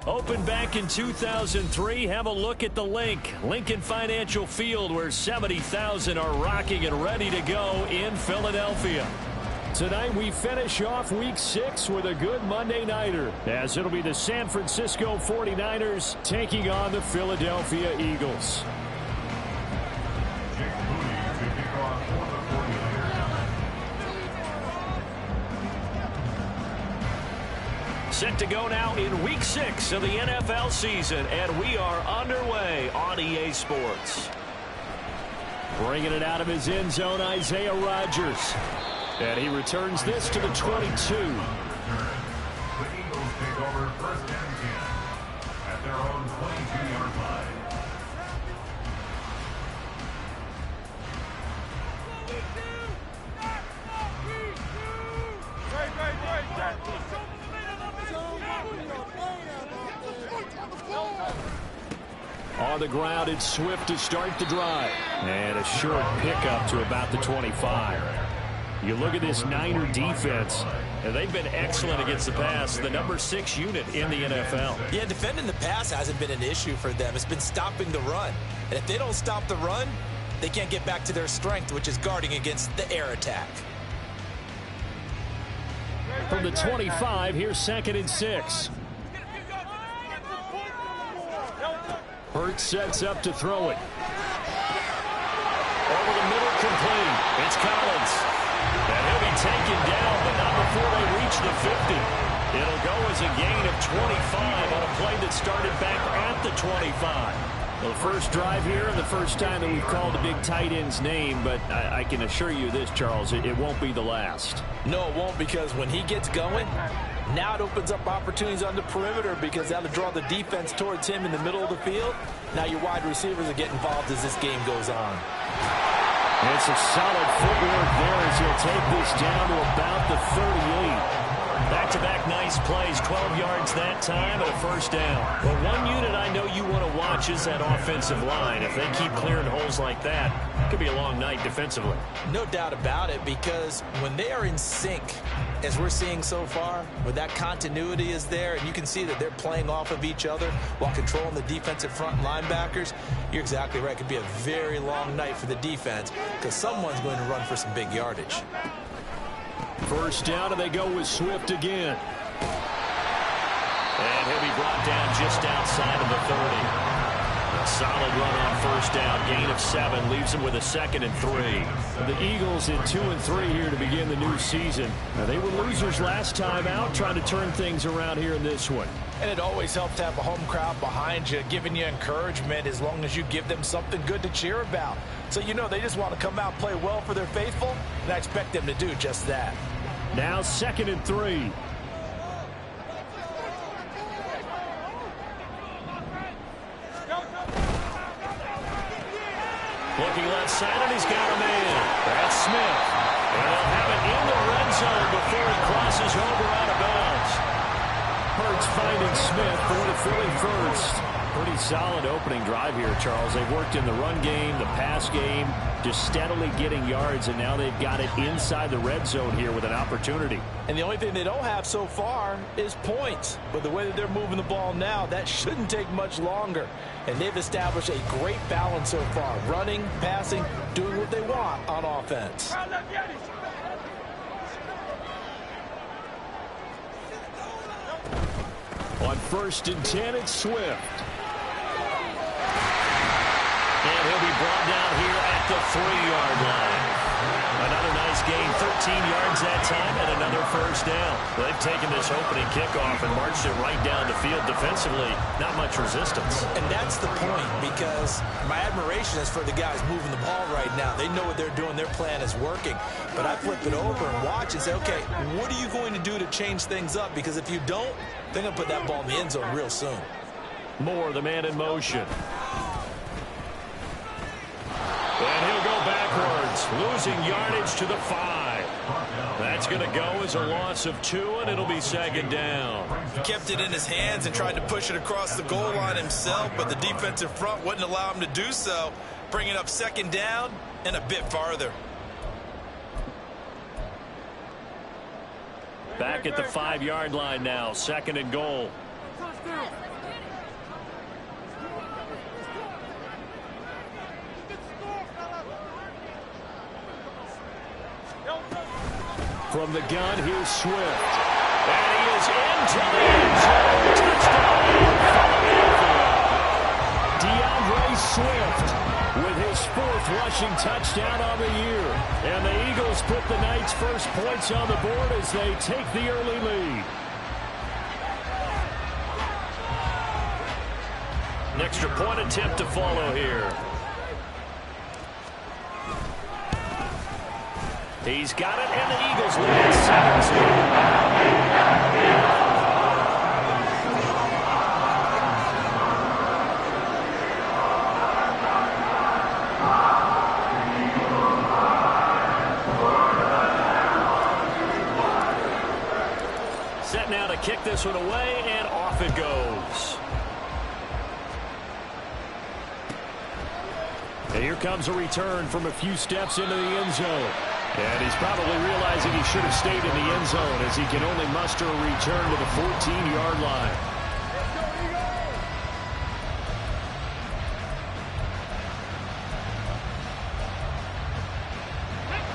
Opened back in 2003, have a look at the link. Lincoln Financial Field, where 70,000 are rocking and ready to go in Philadelphia. Tonight we finish off Week 6 with a good Monday nighter, as it'll be the San Francisco 49ers taking on the Philadelphia Eagles. Set to go now in Week 6 of the NFL season, and we are underway on EA Sports. Bringing it out of his end zone, Isaiah Rodgers. And he returns this to the 22. The Eagles take over first and 10 at their own 22-yard line. On the ground, it's Swift to start the drive. And a short pickup to about the 25. You look at this Niner defense, and they've been excellent against the pass, the number 6 unit in the NFL. Yeah, defending the pass hasn't been an issue for them. It's been stopping the run. And if they don't stop the run, they can't get back to their strength, which is guarding against the air attack. From the 25, here's 2nd and 6. Hurts sets up to throw it. Over the middle, complete. It's Collins. And he'll be taken down, but not before they reach the 50. It'll go as a gain of 25 on a play that started back at the 25. Well, the first drive here and the first time that we've called a big tight end's name, but I can assure you this, Charles, it won't be the last. No, it won't, because when he gets going, now it opens up opportunities on the perimeter, because that'll draw the defense towards him in the middle of the field. Now your wide receivers will get involved as this game goes on. It's a solid footwork there as he'll take this down to about the 38. Back-to-back nice plays, 12 yards that time and a first down. Well, one unit I know you want to watch is that offensive line. If they keep clearing holes like that, it could be a long night defensively. No doubt about it, because when they are in sync, as we're seeing so far, where that continuity is there, and you can see that they're playing off of each other while controlling the defensive front linebackers, you're exactly right. It could be a very long night for the defense, because someone's going to run for some big yardage. First down, and they go with Swift again. And he'll be brought down just outside of the 30. A solid run on first down, gain of 7, leaves him with a 2nd and 3. The Eagles at 2 and 3 here to begin the new season. Now, they were losers last time out, trying to turn things around here in this one. And it always helps to have a home crowd behind you, giving you encouragement as long as you give them something good to cheer about. So, you know, they just want to come out and play well for their faithful, and I expect them to do just that. Now 2nd and 3. Looking left side, and he's got a man. That's Smith. And they'll have it in the red zone before he crosses over out of bounds. Hurts finding Smith for the Philly first. Pretty solid opening drive here, Charles. They've worked in the run game, the pass game, just steadily getting yards, and now they've got it inside the red zone here with an opportunity. And the only thing they don't have so far is points. But the way that they're moving the ball now, that shouldn't take much longer. And they've established a great balance so far. Running, passing, doing what they want on offense. On 1st and 10, it's Swift. And he'll be brought down here at the 3-yard line. Another nice gain, 13 yards that time, and another first down. They've taken this opening kickoff and marched it right down the field defensively. Not much resistance. And that's the point, because my admiration is for the guys moving the ball right now. They know what they're doing. Their plan is working. But I flip it over and watch and say, okay, what are you going to do to change things up? Because if you don't, they're going to put that ball in the end zone real soon. Moore, the man in motion. And he'll go backwards, losing yardage to the 5. That's going to go as a loss of 2, and it'll be 2nd down. He kept it in his hands and tried to push it across the goal line himself, but the defensive front wouldn't allow him to do so, bringing up 2nd down and a bit farther. Back at the 5-yard line now, 2nd and goal. From the gun, here's Swift. And he is into the end zone. Touchdown, Philadelphia. DeAndre Swift with his 4th rushing touchdown on the year. And the Eagles put the night's first points on the board as they take the early lead. An extra point attempt to follow here. He's got it, and the Eagles lead 7-0. Set now to kick this one away, and off it goes. And here comes a return from a few steps into the end zone. And he's probably realizing he should have stayed in the end zone as he can only muster a return to the 14-yard line.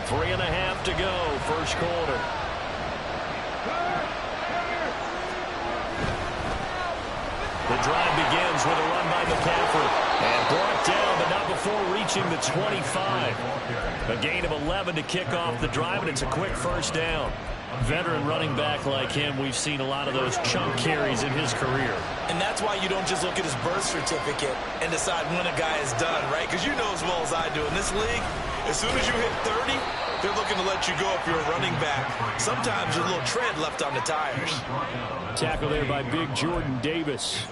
Three and a half to go, first quarter. The drive begins with a run by McCaffrey. And brought down, but not before reaching the 25. A gain of 11 to kick off the drive, and it's a quick first down. Veteran running back like him, we've seen a lot of those chunk carries in his career. And that's why you don't just look at his birth certificate and decide when a guy is done, right? Because you know as well as I do, in this league, as soon as you hit 30, they're looking to let you go if you're a running back. Sometimes there's a little tread left on the tires. Tackle there by big Jordan Davis.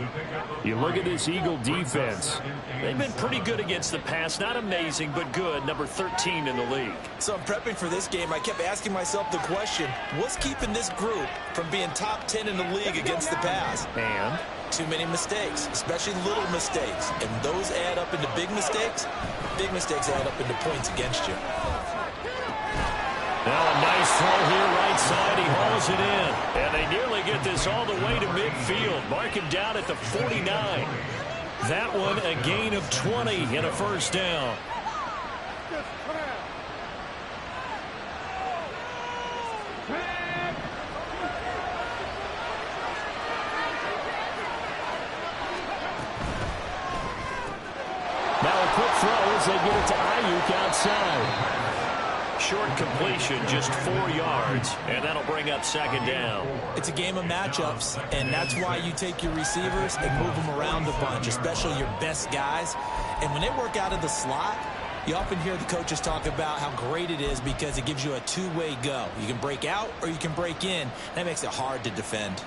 You look at this Eagle defense. They've been pretty good against the pass. Not amazing, but good. Number 13 in the league. So I'm prepping for this game. I kept asking myself the question, what's keeping this group from being top 10 in the league against the pass? And? Too many mistakes, especially little mistakes. And those add up into big mistakes. Big mistakes add up into points against you. Now a nice throw here right side. He hauls it in. And they nearly get this all the way to midfield. Mark him down at the 49. That one a gain of 20 and a first down. Now a quick throw as they get it to Ayuk outside. Short completion, just 4 yards, and that'll bring up second down. It's a game of matchups, and that's why you take your receivers and move them around a bunch, especially your best guys. And when they work out of the slot, you often hear the coaches talk about how great it is because it gives you a two-way go. You can break out or you can break in. That makes it hard to defend.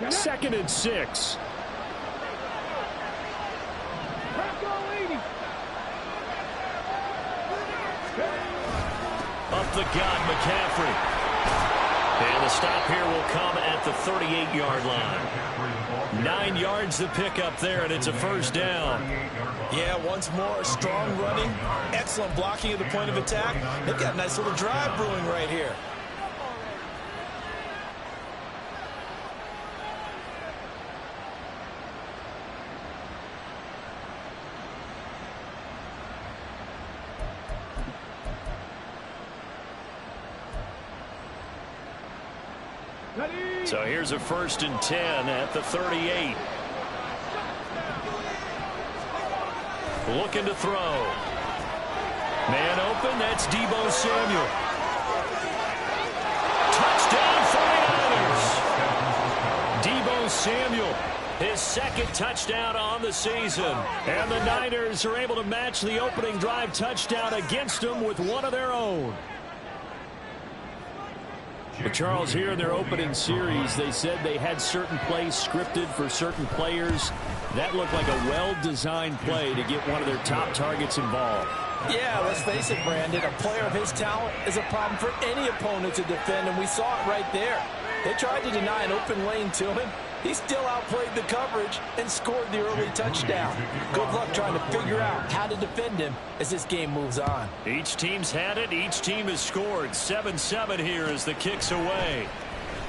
Second and 6. Up the gut, McCaffrey. And the stop here will come at the 38-yard line. 9 yards to pick up there, and it's a first down. Yeah, once more, strong running, excellent blocking at the point of attack. They've got a nice little drive brewing right here. So here's a first and 10 at the 38. Looking to throw. Man open, that's Deebo Samuel. Touchdown 49ers. Deebo Samuel, his second touchdown on the season. And the Niners are able to match the opening drive touchdown against them with one of their own. But Charles, here in their opening series, they said they had certain plays scripted for certain players. That looked like a well-designed play to get one of their top targets involved. Yeah, let's face it, Brandon. A player of his talent is a problem for any opponent to defend, and we saw it right there. They tried to deny an open lane to him, He still outplayed the coverage and scored the early touchdown. Good luck trying to figure out how to defend him as this game moves on. Each team's had it. Each team has scored. 7-7 here as the kick's away.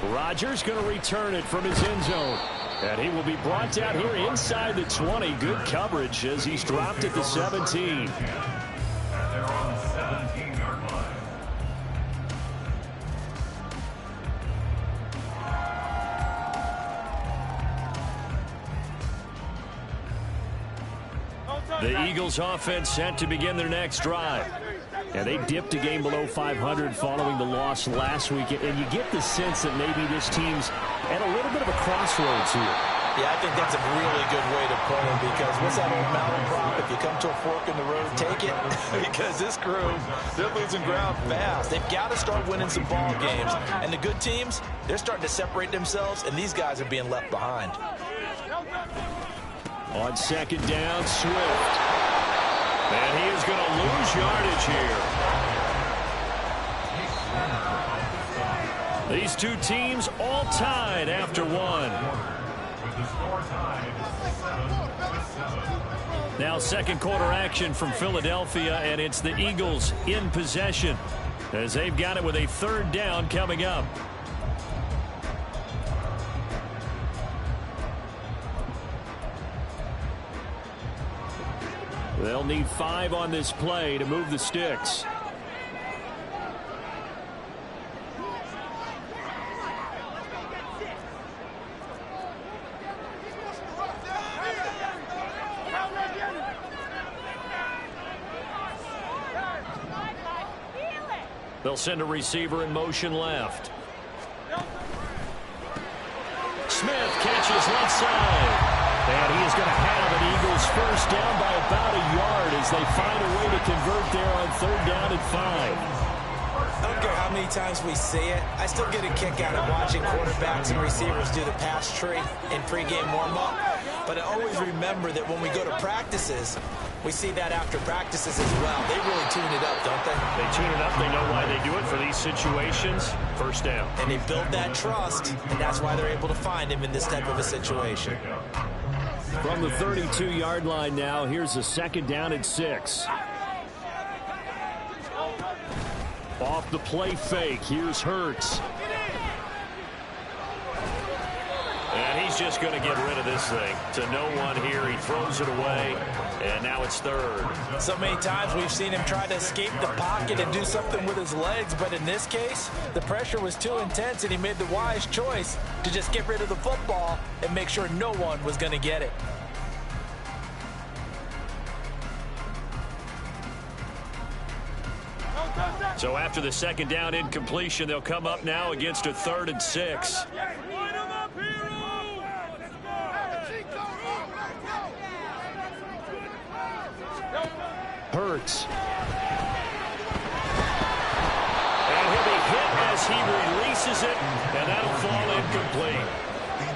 Rodgers going to return it from his end zone. And he will be brought down here inside the 20. Good coverage as he's dropped at the 17. At their own 17-yard line. The Eagles offense set to begin their next drive. And they dipped a game below 500 following the loss last week. And you get the sense that maybe this team's at a little bit of a crossroads here. Yeah, I think that's a really good way to put it, because what's that old mountain prop? If you come to a fork in the road, take it. Because this crew, they're losing ground fast. They've got to start winning some ball games. And the good teams, they're starting to separate themselves, and these guys are being left behind. On second down, Swift. And he is going to lose yardage here. These two teams all tied after one. With the score tied 7-7. Now second quarter action from Philadelphia, and it's the Eagles in possession as they've got it with a third down coming up. They'll need 5 on this play to move the sticks. They'll send a receiver in motion left. Smith catches left side. And he is going to have an Eagles first down by about a yard as they find a way to convert there on third down and 5. I don't care how many times we see it. I still get a kick out of watching quarterbacks and receivers do the pass tree in pregame warm-up. But I always remember that when we go to practices, we see that after practices as well. They really tune it up, don't they? They tune it up. They know why they do it for these situations. First down. And they build that trust, and that's why they're able to find him in this type of a situation. From the 32-yard line now, here's a second down and 6. Off the play fake, here's Hurts. And he's just going to get rid of this thing to no one here. He throws it away, and now it's third. So many times we've seen him try to escape the pocket and do something with his legs, but in this case, the pressure was too intense, and he made the wise choice to just get rid of the football and make sure no one was going to get it. So after the second down incompletion, they'll come up now against a 3rd and 6. Hurts. And he'll be hit as he releases it, and that'll fall incomplete.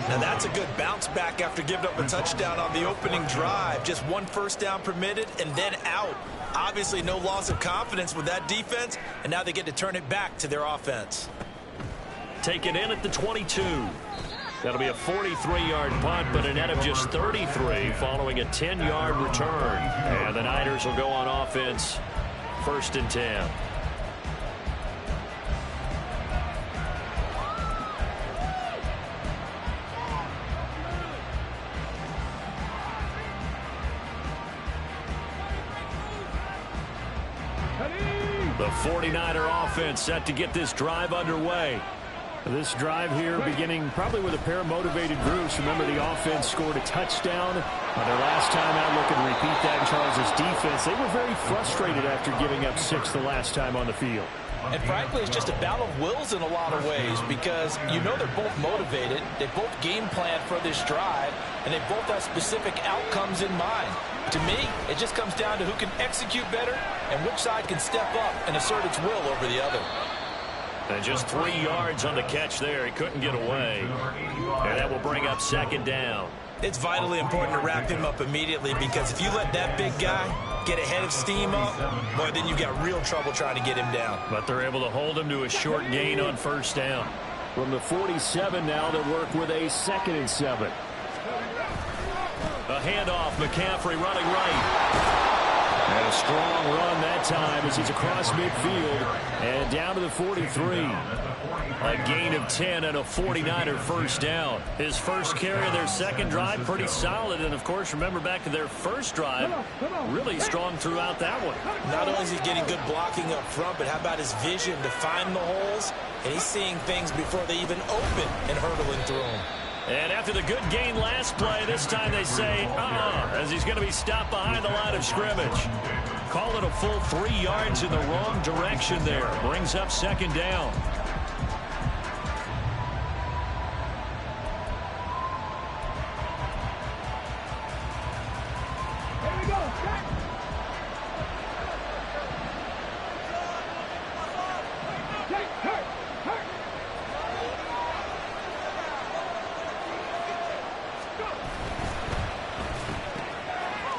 Now that's a good bounce back after giving up a touchdown on the opening drive. Just one first down permitted and then out. Obviously no loss of confidence with that defense, and now they get to turn it back to their offense. Take it in at the 22. That'll be a 43-yard punt, but a net of just 33 following a 10-yard return. And the Niners will go on offense, 1st and 10. The 49er offense set to get this drive underway. This drive here beginning probably with a pair of motivated groups. Remember, the offense scored a touchdown on their last time out. Looking to repeat that in Charles' defense. They were very frustrated after giving up 6 the last time on the field. And frankly, it's just a battle of wills in a lot of ways, because you know they're both motivated. They both game plan for this drive, and they both have specific outcomes in mind. To me, it just comes down to who can execute better and which side can step up and assert its will over the other. And just 3 yards on the catch there. He couldn't get away. And that will bring up second down. It's vitally important to wrap him up immediately, because if you let that big guy get ahead of steam up, boy, then you got real trouble trying to get him down. But they're able to hold him to a short gain on first down. From the 47 now, they work with a 2nd and 7. A handoff, McCaffrey running right. And a strong run that time as he's across midfield and down to the 43. A gain of 10 and a 49er first down. His first carry of their second drive, pretty solid. And, of course, remember back to their first drive, really strong throughout that one. Not only is he getting good blocking up front, but how about his vision to find the holes? And he's seeing things before they even open and hurdling through them. And after the good gain last play, this time they say, as he's going to be stopped behind the line of scrimmage. Call it a full 3 yards in the wrong direction there. Brings up 2nd down.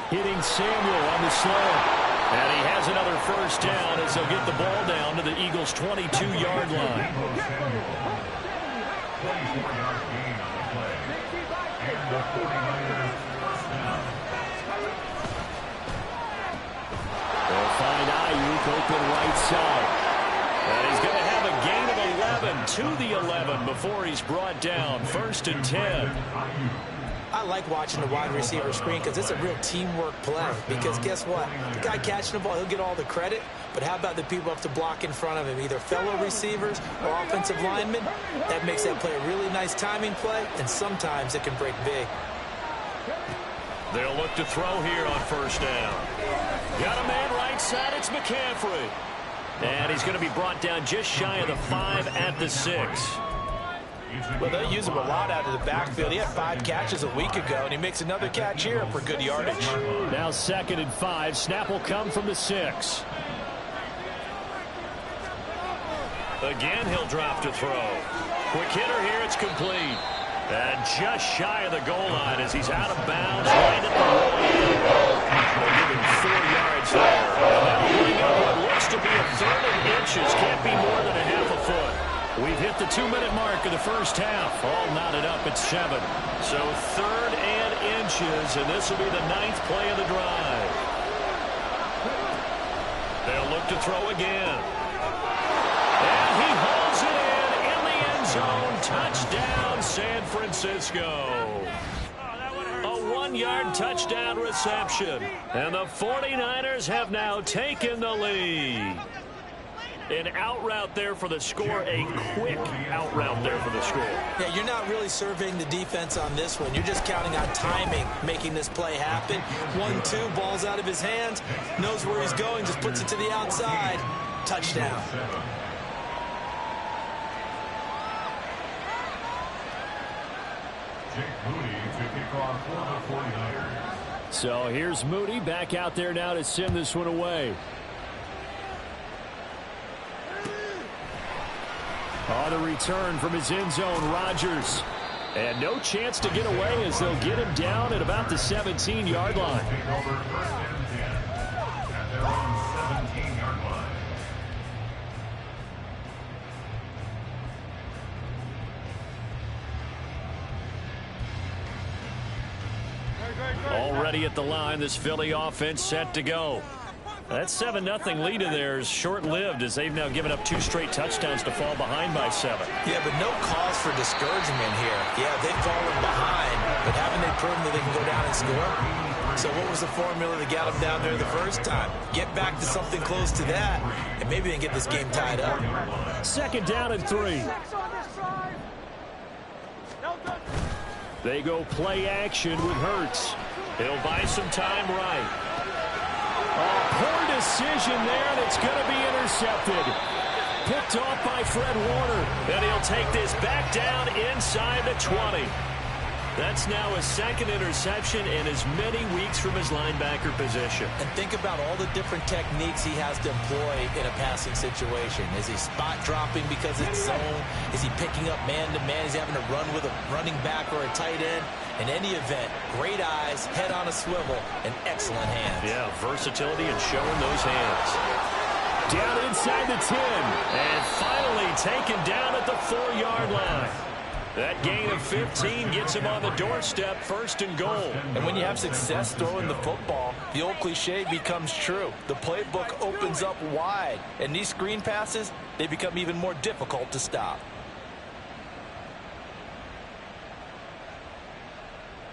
Hitting Samuel on the slant. And he has another first down as they'll get the ball down to the Eagles' 22-yard line. 24-yard gain on the play. And the 49ers first down. They'll find Ayuk open right side. And he's going to have a gain of 11 to the 11 before he's brought down. 1st and 10. I like watching the wide receiver screen because it's a real teamwork play. Because guess what? The guy catching the ball, he'll get all the credit. But how about the people up to block in front of him, either fellow receivers or offensive linemen? That makes that play a really nice timing play, and sometimes it can break big. They'll look to throw here on first down. Got a man right side. It's McCaffrey. And he's going to be brought down just shy of the 5 at the 6. Well, they'll use him a lot out of the backfield. He had 5 catches a week ago, and he makes another catch here for good yardage. Now 2nd and 5. Snap will come from the 6. Again, he'll drop to throw. Quick hitter here. It's complete. And just shy of the goal line as he's out of bounds right at the line. They'll give him 4 yards there. And that'll bring up what looks to be a 3rd and inches. Can't be more than a half a foot. We've hit the 2-minute mark of the first half. All knotted up at 7. So 3rd and inches, and this will be the 9th play of the drive. They'll look to throw again. And he holds it in the end zone. Touchdown, San Francisco. A 1-yard touchdown reception. And the 49ers have now taken the lead. An out route there for the score, a quick out route there for the score. Yeah, you're not really surveying the defense on this one. You're just counting on timing, making this play happen. 1-2, ball's out of his hands, knows where he's going, just puts it to the outside. Touchdown. Jake Moody to kick off for the 49ers. So here's Moody back out there now to send this one away. On the return from his end zone, Rodgers. And no chance to get away as they'll get him down at about the 17-yard line. Take over 1st and 10 at their own 17-yard line. Already at the line, this Philly offense set to go. That 7-0 lead of theirs short-lived as they've now given up 2 straight touchdowns to fall behind by 7. Yeah, but no cause for discouragement here. Yeah, they've fallen behind, but haven't they proven that they can go down and score? So what was the formula that got them down there the first time? Get back to something close to that, and maybe they can get this game tied up. 2nd down and 3. They go play action with Hurts. He'll buy some time right. Poor decision there, and it's going to be intercepted. Picked off by Fred Warner. And he'll take this back down inside the 20. That's now his 2nd interception in as many weeks from his linebacker position. And think about all the different techniques he has to employ in a passing situation. Is he spot dropping because it's zone? Is he picking up man-to-man? Is he having to run with a running back or a tight end? In any event, great eyes, head on a swivel, and excellent hands. Yeah, versatility and showing those hands. Down inside the 10, and finally taken down at the 4-yard line. That gain of 15 gets him on the doorstep, 1st and goal. And when you have success throwing the football, the old cliche becomes true. The playbook opens up wide, and these screen passes, they become even more difficult to stop.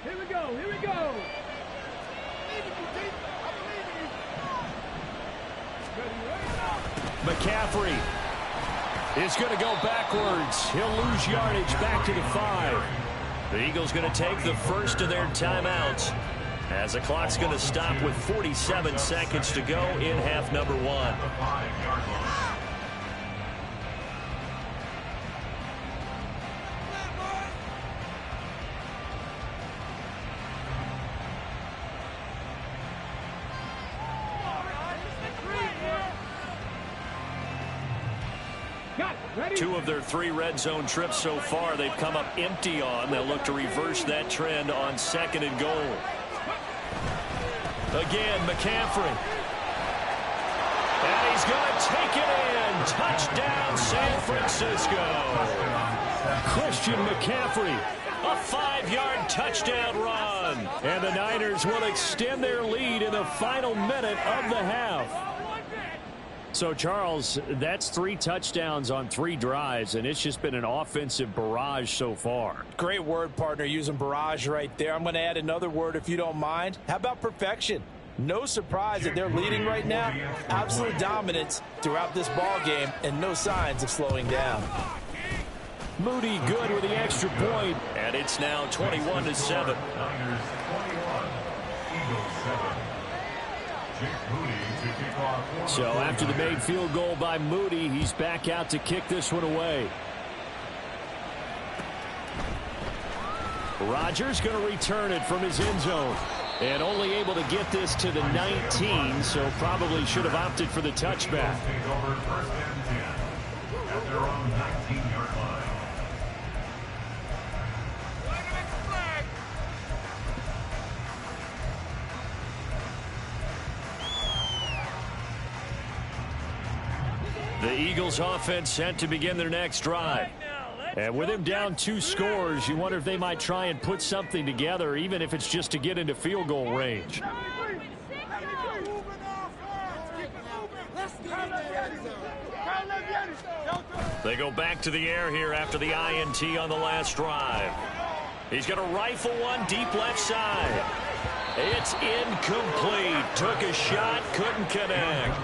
Here we go, here we go. McCaffrey is going to go backwards. He'll lose yardage back to the 5. The Eagles going to take the first of their timeouts as the clock's going to stop with 47 seconds to go in half number 1. Two of their 3 red zone trips so far, they've come up empty on. They'll look to reverse that trend on 2nd and goal. Again, McCaffrey. And he's going to take it in. Touchdown, San Francisco. Christian McCaffrey, a 5-yard touchdown run. And the Niners will extend their lead in the final minute of the half. So, Charles, that's 3 touchdowns on 3 drives, and it's just been an offensive barrage so far. Great word, partner, using barrage right there. I'm going to add another word if you don't mind. How about perfection? No surprise that they're leading right now. Absolute dominance throughout this ball game, and no signs of slowing down. Moody good with the extra point, and it's now 21-7. Niners 21, Eagles 7. So after the made field goal by Moody, he's back out to kick this one away. Rodgers going to return it from his end zone. And only able to get this to the 19, so probably should have opted for the touchback. Take over 1st and 10 at their own 19-yard line. The Eagles offense set to begin their next drive. And with him down 2 scores, you wonder if they might try and put something together, even if it's just to get into field goal range. They go back to the air here after the INT on the last drive. He's going to rifle one deep left side. It's incomplete. Took a shot, couldn't connect.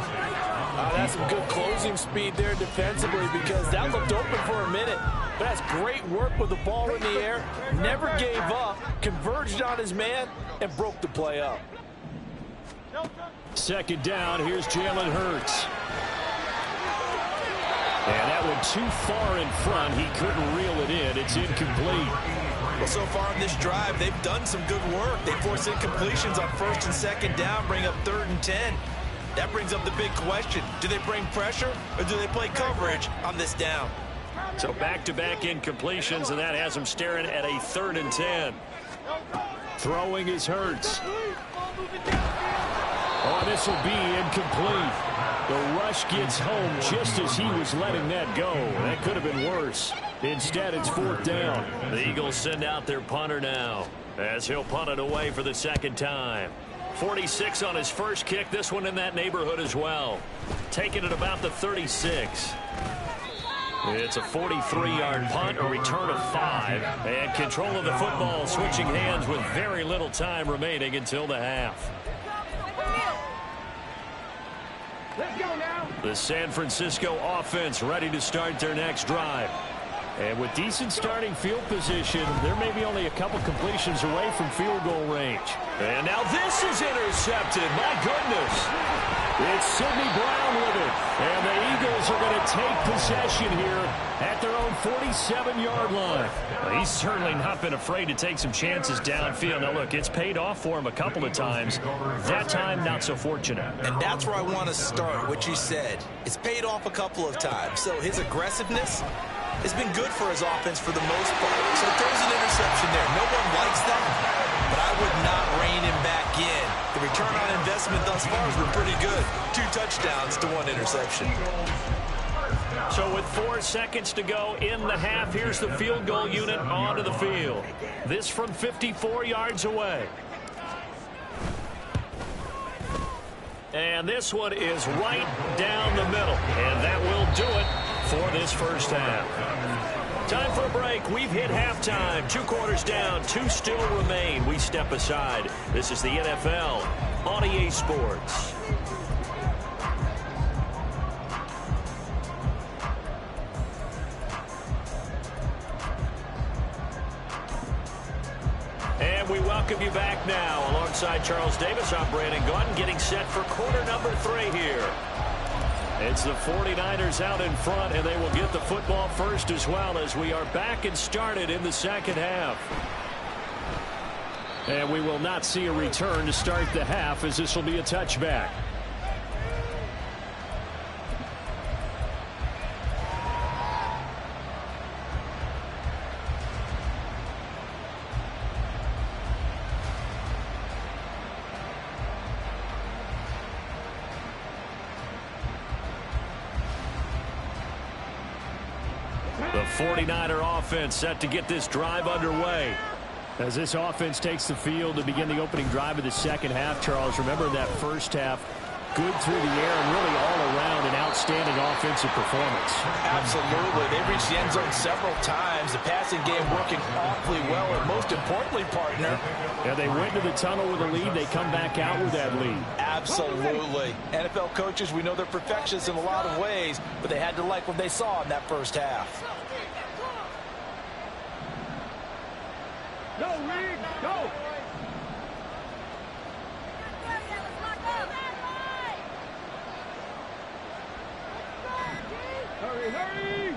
That's some good closing speed there defensively, because that looked open for a minute. But that's great work with the ball in the air. Never gave up, converged on his man, and broke the play up. 2nd down, here's Jalen Hurts. And that one too far in front. He couldn't reel it in. It's incomplete. Well, so far on this drive, they've done some good work. They force incompletions on 1st and 2nd down, bring up 3rd and 10. That brings up the big question. Do they bring pressure or do they play coverage on this down? So back-to-back incompletions, and that has them staring at a 3rd and 10. Throwing is Hurts. Oh, this will be incomplete. The rush gets home just as he was letting that go. That could have been worse. Instead, it's 4th down. The Eagles send out their punter now as he'll punt it away for the 2nd time. 46 on his first kick. This one in that neighborhood as well. Taking it about the 36. It's a 43-yard punt, a return of 5. And control of the football switching hands with very little time remaining until the half. Let's go now. The San Francisco offense ready to start their next drive. And with decent starting field position, there may be only a couple completions away from field goal range. And now this is intercepted. My goodness. It's Sidney Brown with it. And the Eagles are going to take possession here at their own 47-yard line. Well, he's certainly not been afraid to take some chances downfield. Now, look, it's paid off for him a couple of times. That time, not so fortunate. And that's where I want to start, what you said. It's paid off a couple of times. So his aggressiveness has been good for his offense for the most part. So throws an interception there. No one likes that, but I would not rein him back in. The return on investment thus far has been pretty good. 2 touchdowns to 1 interception. So with 4 seconds to go in the half, here's the field goal unit onto the field. This from 54 yards away. And this one is right down the middle. And that will do it for this first half. Time for a break. We've hit halftime. 2 quarters down. 2 still remain. We step aside. This is the NFL on EA Sports. And we welcome you back now. Alongside Charles Davis, I'm Brandon Gaudin, getting set for quarter number 3 here. It's the 49ers out in front, and they will get the football first as well as we are back and started in the second half. And we will not see a return to start the half, as this will be a touchback. The 49er offense set to get this drive underway. As this offense takes the field to begin the opening drive of the second half, Charles, remember that first half, good through the air and really all around an outstanding offensive performance. Absolutely. They reached the end zone several times. The passing game working awfully well, and most importantly, partner. Yeah, they went to the tunnel with a lead. They come back out with that lead. Absolutely. NFL coaches, we know they're perfectionists in a lot of ways, but they had to like what they saw in that first half. Go, Reed, go! Hurry, hurry!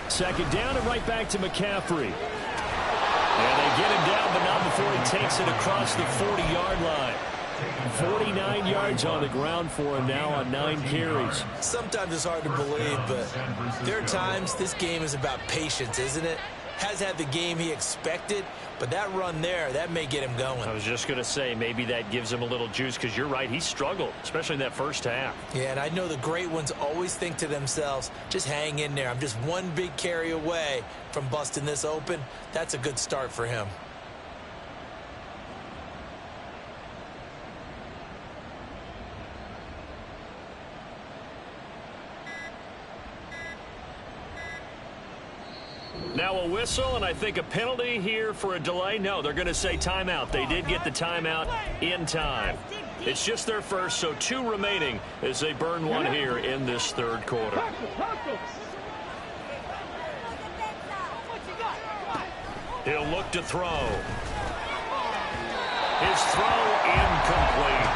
Second down and right back to McCaffrey. And they get him down, but not before he takes it across the 40-yard line. 49 yards on the ground for him now on 9 carries. Sometimes it's hard to believe, but there are times this game is about patience, isn't it? Has had the game he expected, but that run there, that may get him going. I was just going to say, maybe that gives him a little juice, because you're right, he struggled, especially in that first half. Yeah, and I know the great ones always think to themselves, just hang in there. I'm just one big carry away from busting this open. That's a good start for him. Now a whistle, and I think a penalty here for a delay. No, they're going to say timeout. They did get the timeout in time. It's just their first, so 2 remaining as they burn one here in this third quarter. He'll look to throw. His throw incomplete.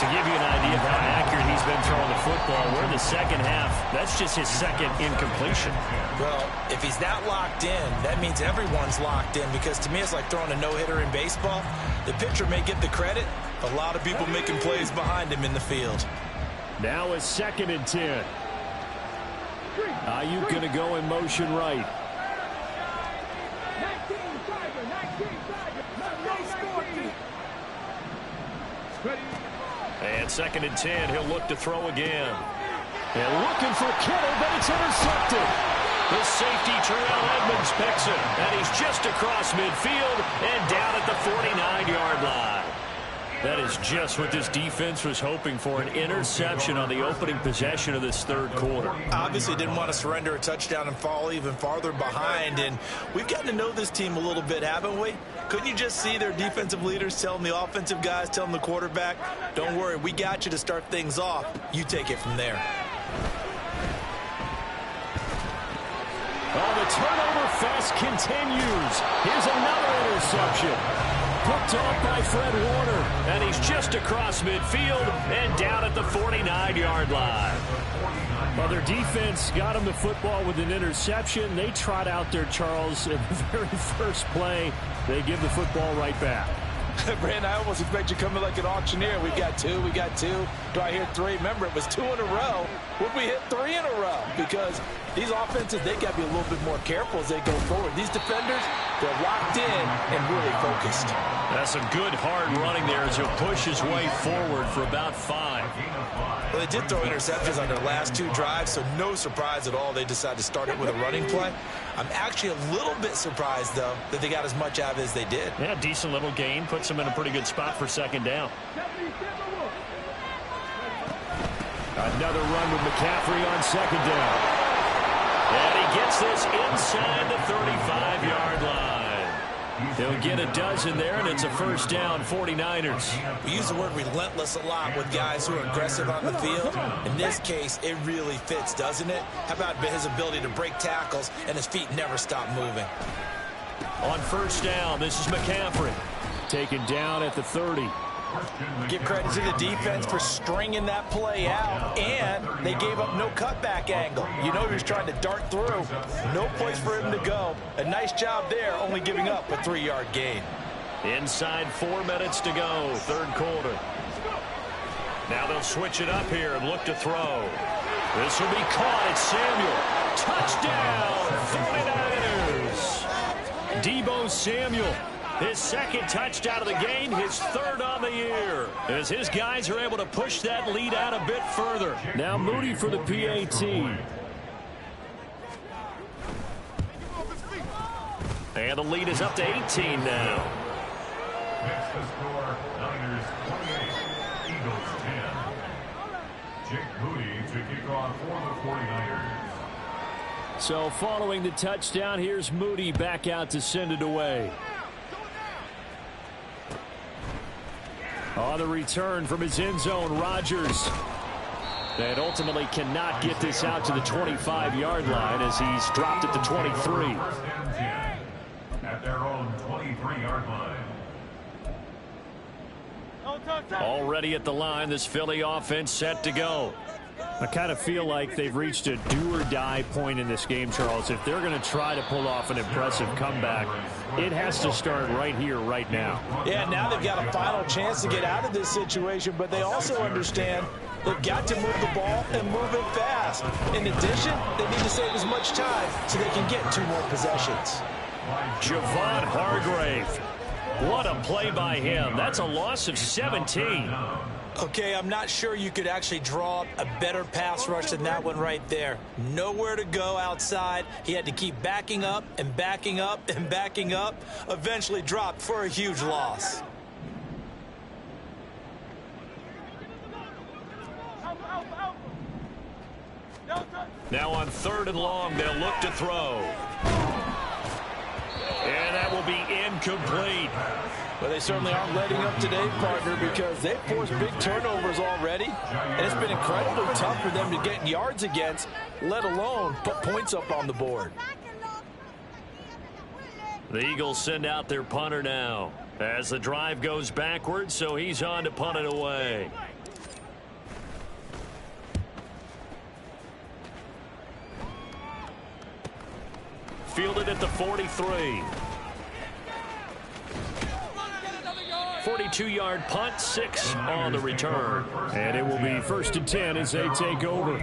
To give you an idea of how accurate he's been throwing the football, we're in the second half. That's just his second incompletion. Well, if he's not locked in, that means everyone's locked in, because to me it's like throwing a no-hitter in baseball. The pitcher may get the credit, a lot of people making plays behind him in the field. Now a 2nd and 10. Ayuk going to go in motion right. 19, Tiger, 19, Tiger. Ready. And 2nd and 10, he'll look to throw again. And looking for Kittle, but it's intercepted. The safety, Terrell Edmonds, picks it. And he's just across midfield and down at the 49-yard line. That is just what this defense was hoping for, an interception on the opening possession of this third quarter. Obviously didn't want to surrender a touchdown and fall even farther behind, and we've gotten to know this team a little bit, haven't we? Couldn't you just see their defensive leaders telling the offensive guys, telling the quarterback, don't worry, we got you to start things off. You take it from there. Oh, the turnover fest continues. Here's another interception. Picked off by Fred Warner. And he's just across midfield and down at the 49-yard line. Well, their defense got him the football with an interception. They trot out there, Charles, in the very first play. They give the football right back. Brandon, I almost expect you coming like an auctioneer. We got 2, we got 2. Do I hear 3? Remember, it was 2 in a row. Would we hit 3 in a row? Because these offenses, they got to be a little bit more careful as they go forward. These defenders, they're locked in and really focused. That's some good hard running there as he'll push his way forward for about 5. Well, they did throw interceptions on their last 2 drives, so no surprise at all they decided to start it with a running play. I'm actually a little bit surprised, though, that they got as much out of it as they did. Yeah, decent little gain. Puts them in a pretty good spot for second down. Another run with McCaffrey on second down. And he gets this inside the 35-yard line. He'll get a dozen there, and it's a first down, 49ers. We use the word relentless a lot with guys who are aggressive on the field. In this case, it really fits, doesn't it? How about his ability to break tackles and his feet never stop moving? On first down, this is McCaffrey. Taken down at the 30. Give credit to the defense for stringing that play out, and they gave up no cutback angle. You know he was trying to dart through. No place for him to go. A nice job there, only giving up a 3-yard gain. Inside 4 minutes to go, third quarter. Now they'll switch it up here and look to throw. This will be caught. It's Samuel. Touchdown, 49ers. Deebo Samuel. His second touchdown of the game, his third on the year, as his guys are able to push that lead out a bit further. Now Moody for the PAT. And the lead is up to 18 now. Next to score, Niners 28, Eagles 10. Jake Moody to kick off for the 49ers. So following the touchdown, here's Moody back out to send it away. On the return from his end zone, Rodgers. And ultimately cannot get this out to the 25-yard line as he's dropped at the 23. First and 10 at their own 23-yard line. Already at the line, this Philly offense set to go. I kind of feel like they've reached a do-or-die point in this game, Charles. If they're going to try to pull off an impressive comeback, it has to start right here, right now. Yeah, now they've got a final chance to get out of this situation, but they also understand they've got to move the ball and move it fast. In addition, they need to save as much time so they can get 2 more possessions. Javon Hargrave. What a play by him. That's a loss of 17. Okay, I'm not sure you could actually draw up a better pass rush than that one right there. Nowhere to go outside. He had to keep backing up and backing up and backing up. Eventually dropped for a huge loss. Now on 3rd and long, they'll look to throw. And that will be incomplete. Well, they certainly aren't letting up today, partner, because they've forced big turnovers already. And it's been incredibly tough for them to get yards against, let alone put points up on the board. The Eagles send out their punter now as the drive goes backwards, so he's on to punt it away. Fielded at the 43. 42-yard punt, 6 on the return. And it will be 1st and 10 as they take over.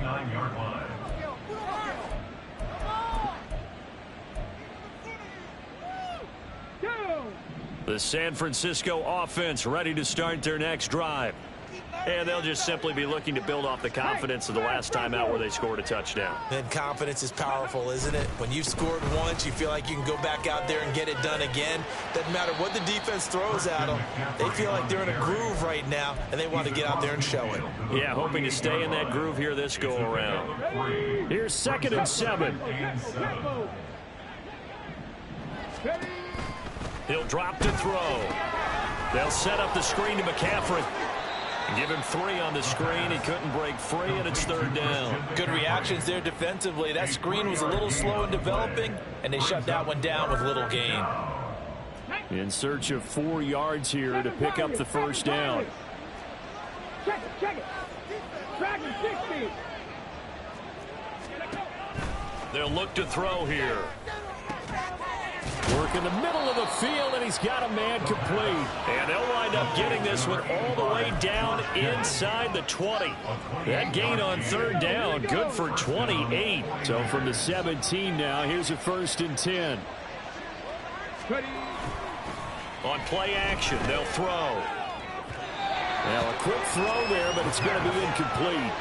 The San Francisco offense ready to start their next drive. And they'll just simply be looking to build off the confidence of the last time out where they scored a touchdown. And confidence is powerful, isn't it? When you've scored once, you feel like you can go back out there and get it done again. Doesn't matter what the defense throws at them. They feel like they're in a groove right now, and they want to get out there and show it. Yeah, hoping to stay in that groove here this go-around. Here's 2nd and 7. He'll drop to throw. They'll set up the screen to McCaffrey. Give him 3 on the screen. He couldn't break free, and it's 3rd down. Good reactions there defensively. That screen was a little slow in developing, and they shut that one down with little gain. In search of 4 yards here to pick up the first down. Check it. Dragon 60. They'll look to throw here. Work in the middle of the field, and he's got a man complete. And they'll wind up getting this one all the way down inside the 20. That gain on third down, good for 28. So from the 17 now, here's a 1st and 10. On play action, they'll throw. Now, a quick throw there, but it's going to be incomplete.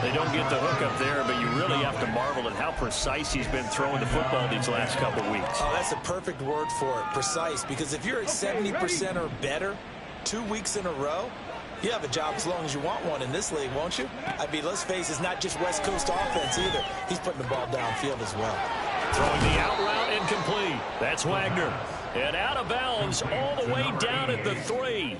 They don't get the hook up there, but you really have to marvel at how precise he's been throwing the football these last couple weeks. Oh, that's a perfect word for it, precise, because if you're at 70% or better 2 weeks in a row, you have a job as long as you want one in this league, won't you? I mean, let's face it, it's not just West Coast offense either. He's putting the ball downfield as well. Throwing the out route incomplete. That's Wagner. And out of bounds all the way down at the 3.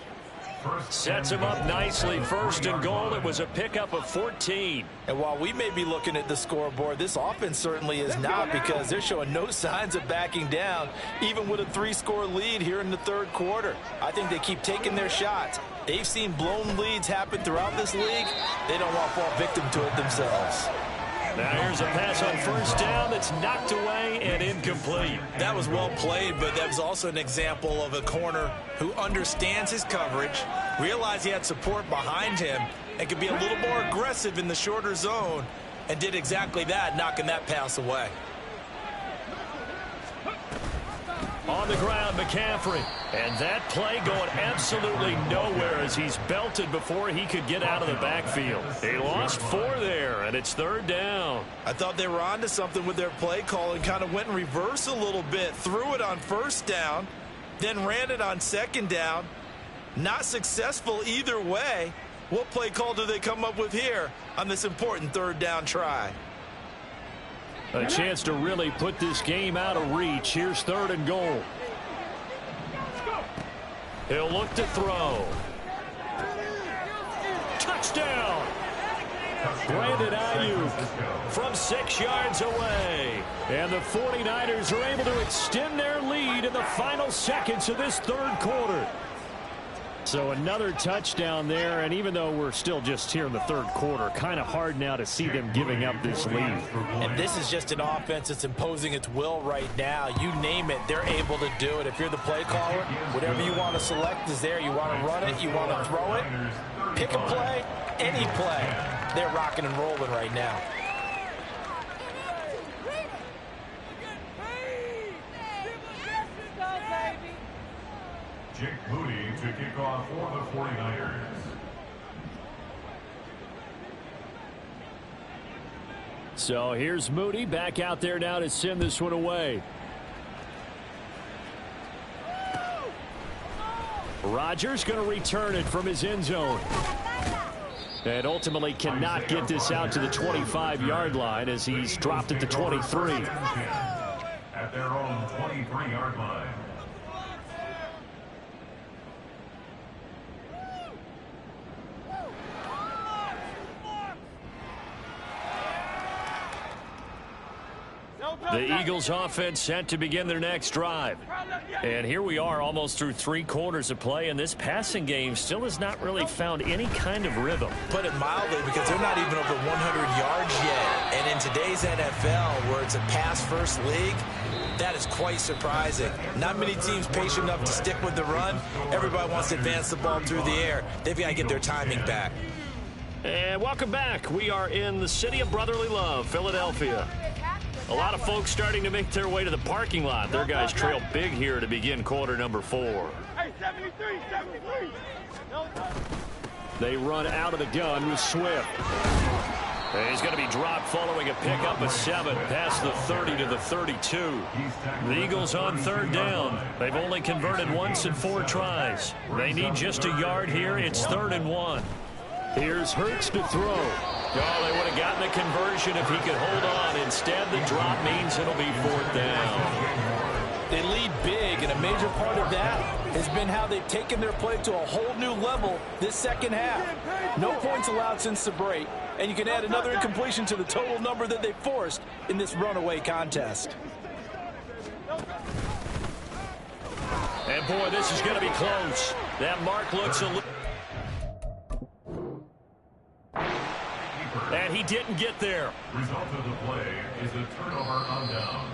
Sets him up nicely. 1st and goal. It was a pickup of 14. And while we may be looking at the scoreboard, this offense certainly is not, because they're showing no signs of backing down, even with a 3-score lead here in the 3rd quarter. I think they keep taking their shots. They've seen blown leads happen throughout this league. They don't want to fall victim to it themselves. Now here's a pass on 1st down that's knocked away and incomplete. That was well played, but that was also an example of a corner who understands his coverage, realized he had support behind him, and could be a little more aggressive in the shorter zone, and did exactly that, knocking that pass away. On the ground, McCaffrey. And that play going absolutely nowhere as he's belted before he could get out of the backfield. He lost 4 there, and it's 3rd down. I thought they were onto something with their play call and kind of went in reverse a little bit. Threw it on 1st down, then ran it on 2nd down. Not successful either way. What play call do they come up with here on this important 3rd down try? A chance to really put this game out of reach. Here's 3rd and goal. He'll look to throw. Touchdown! Brandon Ayuk from 6 yards away. And the 49ers are able to extend their lead in the final seconds of this 3rd quarter. So another touchdown there, and even though we're still just here in the 3rd quarter, kind of hard now to see them giving up this lead. And this is just an offense that's imposing its will right now. You name it, they're able to do it. If you're the play caller, whatever you want to select is there. You want to run it, you want to throw it, pick a play, any play. They're rocking and rolling right now. Jake Moody to kick off for the 49ers. So here's Moody back out there now to send this one away. Rodgers going to return it from his end zone. And ultimately cannot get this out to the 25-yard line as he's dropped at the 23. At their own 23-yard line. The Eagles offense set to begin their next drive. And here we are almost through 3 quarters of play, and this passing game still has not really found any kind of rhythm. Put it mildly, because they're not even over 100 yards yet. And in today's NFL, where it's a pass-first league, that is quite surprising. Not many teams patient enough to stick with the run. Everybody wants to advance the ball through the air. They've got to get their timing back. And welcome back. We are in the city of brotherly love, Philadelphia. A lot of folks starting to make their way to the parking lot. Their guys trail big here to begin quarter number 4. Hey, 73, 73. They run out of the gun with Swift. And he's going to be dropped following a pickup of 7 past the 30 to the 32. The Eagles on 3rd down. They've only converted once in 4 tries. They need just a yard here. It's 3rd and 1. Here's Hurts to throw. Oh, they would have gotten the conversion if he could hold on. Instead, the drop means it'll be 4th down. They lead big, and a major part of that has been how they've taken their play to a whole new level this second half. No points allowed since the break, and you can add another incompletion to the total number that they forced in this runaway contest. And, boy, this is going to be close. That mark looks a little... And he didn't get there. Result of the play is a turnover on downs.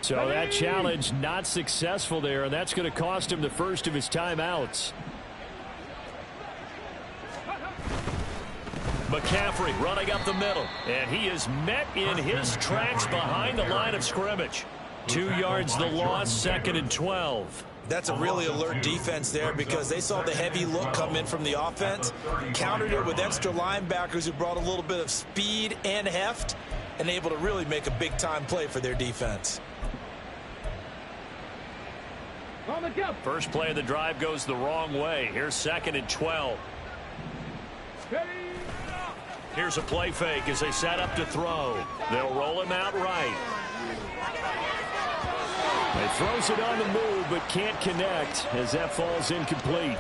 So that challenge not successful there, and that's going to cost him the first of his timeouts. McCaffrey running up the middle, and he is met in his tracks behind the line of scrimmage. 2 yards the loss, 2nd and 12. That's a really alert defense there because they saw the heavy look come in from the offense, countered it with extra linebackers who brought a little bit of speed and heft, and able to really make a big-time play for their defense. First play of the drive goes the wrong way. Here's 2nd and 12. Here's a play fake as they set up to throw. They'll roll him out right. He throws it on the move, but can't connect as that falls incomplete.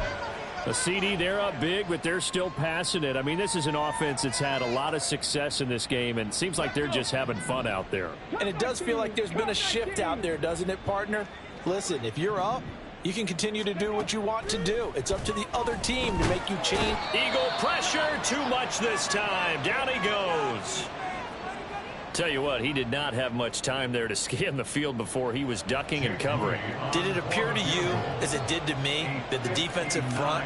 A CD, they're up big, but they're still passing it. I mean, this is an offense that's had a lot of success in this game, and it seems like they're just having fun out there. And it does feel like there's been a shift out there, doesn't it, partner? Listen, if you're up, you can continue to do what you want to do. It's up to the other team to make you change. Eagle pressure, too much this time. Down he goes. Tell you what, he did not have much time there to scan the field before he was ducking and covering. Did it appear to you, as it did to me, that the defensive front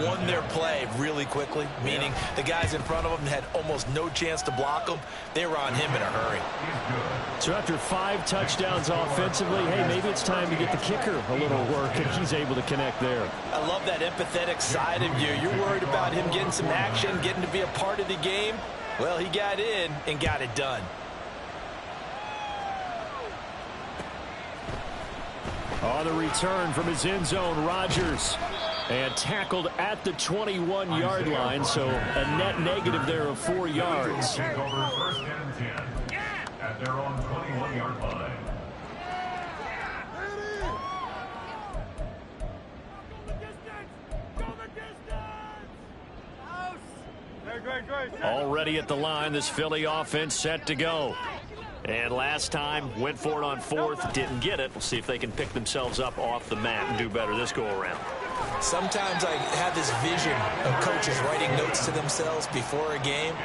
won their play really quickly? Meaning the guys in front of them had almost no chance to block them. They were on him in a hurry. So after 5 touchdowns offensively, hey, maybe it's time to get the kicker a little work, and he's able to connect there. I love that empathetic side of you. You're worried about him getting some action, getting to be a part of the game. Well, he got in and got it done. On the return from his end zone, Rodgers. And tackled at the 21-yard line, so a net negative there of 4 yards. Take over 1st and 10 at their own 21-yard line. Already at the line, this Philly offense set to go. And last time, went for it on 4th, didn't get it. We'll see if they can pick themselves up off the mat and do better this go-around. Sometimes I have this vision of coaches writing notes to themselves before a game,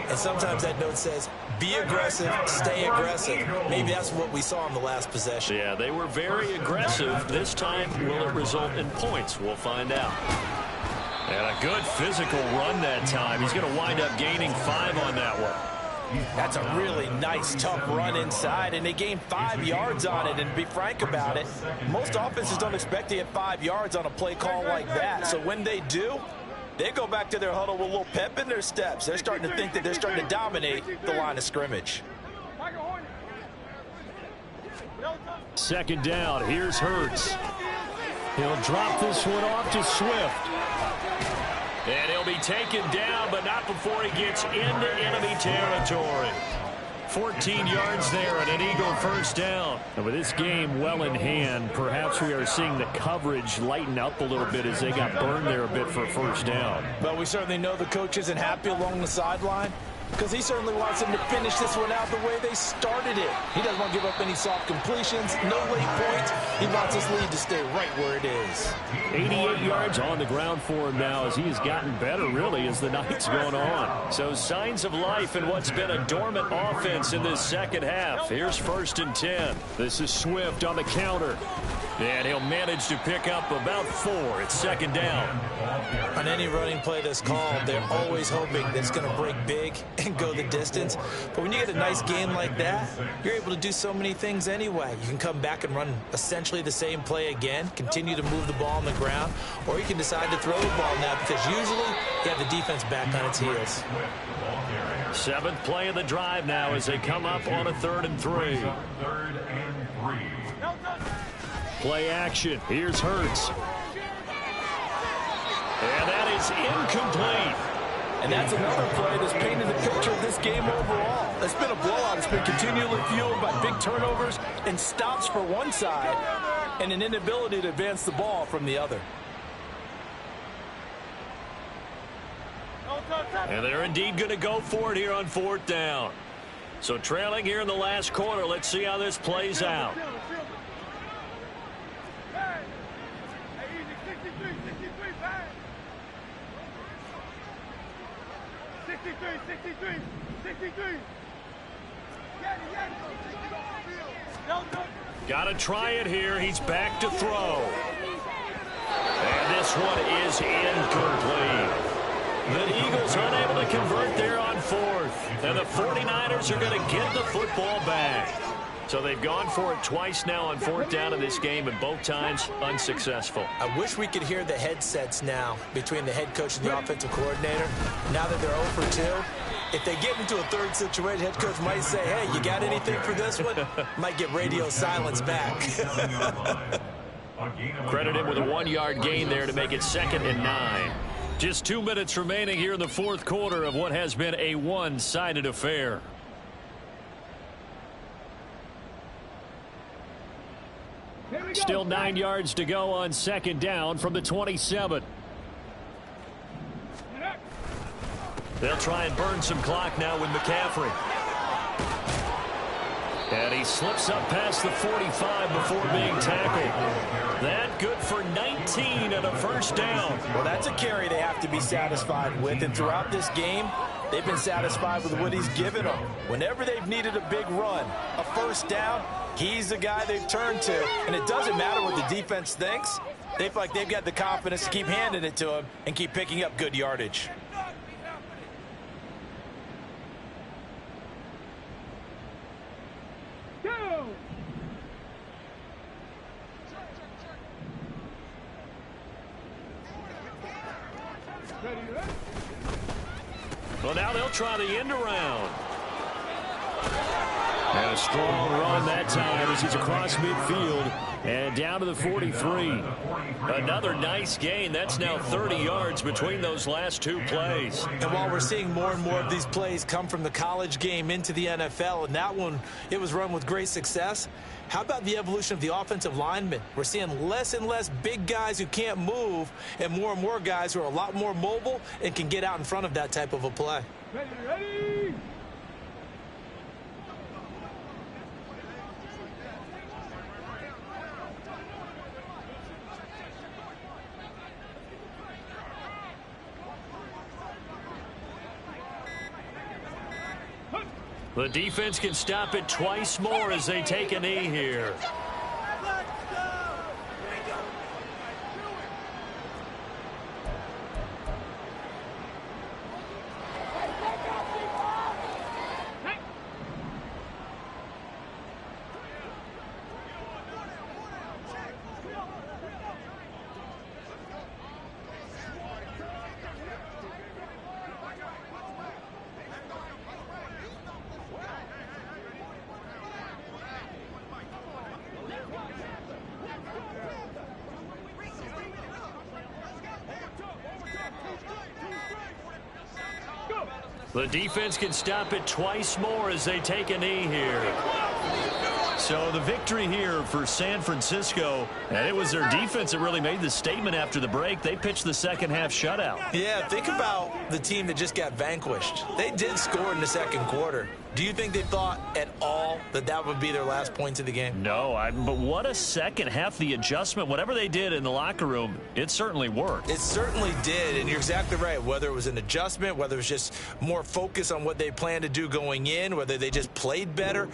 and sometimes that note says, be aggressive, stay aggressive. Maybe that's what we saw in the last possession. Yeah, they were very aggressive. This time, will it result in points? We'll find out. And a good physical run that time. He's going to wind up gaining 5 on that one. That's a really nice, tough run inside, and they gained 5 yards on it. And to be frank about it, most offenses don't expect to get 5 yards on a play call like that. So when they do, they go back to their huddle with a little pep in their steps. They're starting to think that they're starting to dominate the line of scrimmage. 2nd down. Here's Hurts. He'll drop this one off to Swift. And he'll be taken down, but not before he gets into enemy territory. 14 yards there and an Eagle 1st down. And with this game well in hand, perhaps we are seeing the coverage lighten up a little bit as they got burned there a bit for a 1st down. But we certainly know the coach isn't happy along the sideline, because he certainly wants them to finish this one out the way they started it. He doesn't want to give up any soft completions, no late points. He wants this lead to stay right where it is. 88 yards on the ground for him now as he has gotten better, really, as the night's going on. So signs of life in what's been a dormant offense in this 2nd half. Here's 1st and 10. This is Swift on the counter. And he'll manage to pick up about 4. It's 2nd down. On any running play that's called, they're always hoping that it's going to break big and go the distance. But when you get a nice game like that, you're able to do so many things anyway. You can come back and run essentially the same play again, continue to move the ball on the ground, or you can decide to throw the ball now because usually you have the defense back on its heels. 7th play of the drive now as they come up on a 3rd and 3. 3rd and 3. Play action. Here's Hurts. And that is incomplete. And that's another play that's painted the picture of this game overall. It's been a blowout. It's been continually fueled by big turnovers and stops for one side and an inability to advance the ball from the other. And they're indeed going to go for it here on 4th down. So trailing here in the last quarter. Let's see how this plays out. 63. Got to try it here. He's back to throw. And this one is incomplete. The Eagles unable to convert there on fourth. And the 49ers are going to get the football back. So they've gone for it twice now on fourth down in this game, and both times unsuccessful. I wish we could hear the headsets now between the head coach and the offensive coordinator. Now that they're 0 for 2, if they get into a third situation, head coach might say, hey, you got anything for this one? Might get radio silence back. Credit him with a 1-yard gain there to make it 2nd and 9. Just 2 minutes remaining here in the fourth quarter of what has been a one-sided affair. Still 9 yards to go on 2nd down from the 27. They'll try and burn some clock now with McCaffrey. And he slips up past the 45 before being tackled. That good for 19 and a first down. Well, that's a carry they have to be satisfied with. And throughout this game, they've been satisfied with what he's given them. Whenever they've needed a big run, a first down, he's the guy they've turned to. And it doesn't matter what the defense thinks. They feel like they've got the confidence to keep handing it to him and keep picking up good yardage. Well, now they'll try the end around. And a strong run that time as he's across midfield and down to the 43. Another nice gain. That's now 30 yards between those last two plays. And while we're seeing more and more of these plays come from the college game into the NFL, and that one, it was run with great success, how about the evolution of the offensive linemen? We're seeing less and less big guys who can't move and more guys who are a lot more mobile and can get out in front of that type of a play. Ready. The defense can stop it twice more as they take a knee here. The defense can stop it twice more as they take a knee here. So the victory here for San Francisco, and it was their defense that really made the statement after the break. They pitched the second half shutout. Yeah, think about the team that just got vanquished. They did score in the second quarter. Do you think they thought at all that that would be their last points of the game? No, but what a second half. The adjustment, whatever they did in the locker room, it certainly worked. It certainly did, and you're exactly right. Whether it was an adjustment, whether it was just more focus on what they planned to do going in, whether they just played better.